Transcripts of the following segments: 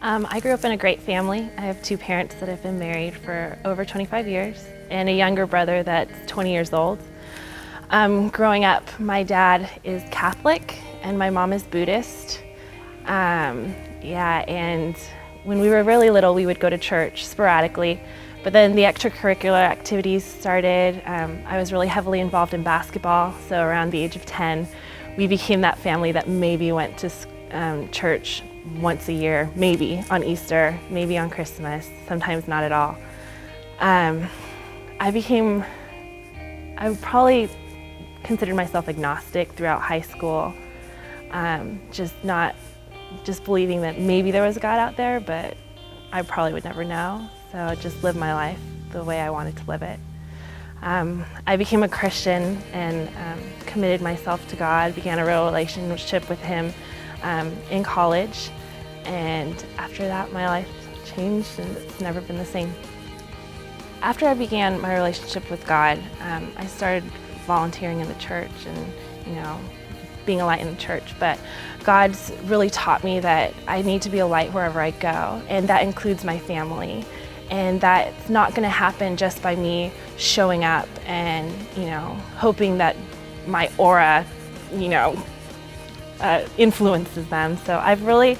I grew up in a great family. I have two parents that have been married for over 25 years and a younger brother that's 20 years old. Growing up, my dad is Catholic and my mom is Buddhist. And when we were really little, we would go to church sporadically, but then the extracurricular activities started. I was really heavily involved in basketball, so around the age of 10, we became that family that maybe went to church once a year, maybe on Easter, maybe on Christmas, sometimes not at all. I probably considered myself agnostic throughout high school, just believing that maybe there was a God out there, but I probably would never know. So I just lived my life the way I wanted to live it. I became a Christian and committed myself to God, began a real relationship with Him in college, and after that my life changed and it's never been the same. After I began my relationship with God, I started volunteering in the church and being a light in the church, but God's really taught me that I need to be a light wherever I go, and that includes my family. And that's not going to happen just by me showing up and hoping that my aura influences them. So I've really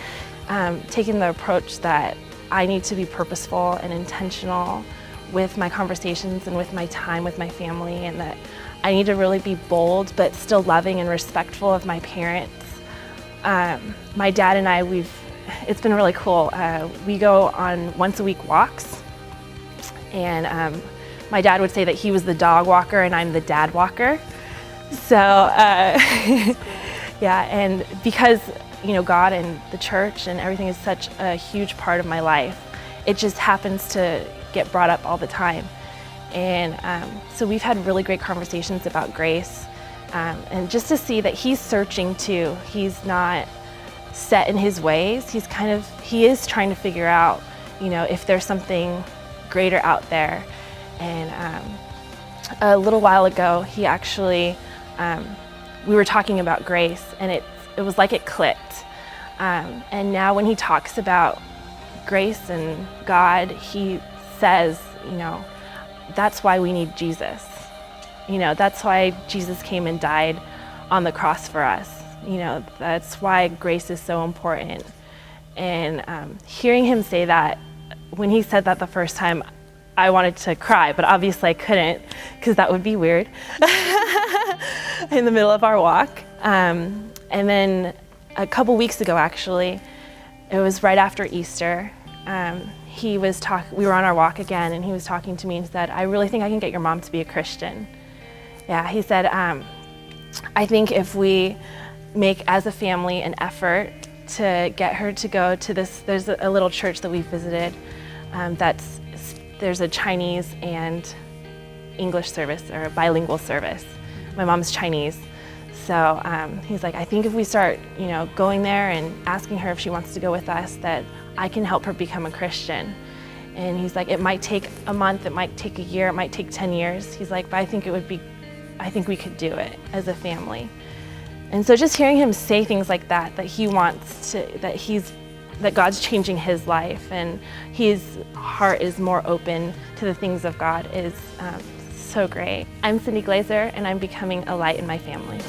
taken the approach that I need to be purposeful and intentional with my conversations and with my time with my family, and that I need to really be bold but still loving and respectful of my parents. My dad and I, it's been really cool. We go on once a week walks, and my dad would say that he was the dog walker and I'm the dad walker. So yeah, and because God and the church and everything is such a huge part of my life, it just happens to get brought up all the time. And so we've had really great conversations about grace, and just to see that he's searching too. He's not set in his ways. He is trying to figure out, if there's something greater out there. And a little while ago, he actually, we were talking about grace, and it was like it clicked. And now when he talks about grace and God, he says, that's why we need Jesus. That's why Jesus came and died on the cross for us. That's why grace is so important. And hearing him say that, when he said that the first time, I wanted to cry, but obviously I couldn't, because that would be weird in the middle of our walk. And then a couple weeks ago, actually, it was right after Easter, we were on our walk again, and he was talking to me and said, I really think I can get your mom to be a Christian. Yeah, he said, I think if we make as a family an effort to get her to go to there's a little church that we've visited, there's a Chinese and English service, or a bilingual service. My mom's Chinese. So he's like, I think if we start, going there and asking her if she wants to go with us, that I can help her become a Christian. And he's like, it might take a month, it might take a year, it might take 10 years. He's like, but I think we could do it as a family. And so just hearing him say things like that he wants to, that God's changing his life and his heart is more open to the things of God is so great. I'm Cindy Glazer, and I'm becoming a light in my family.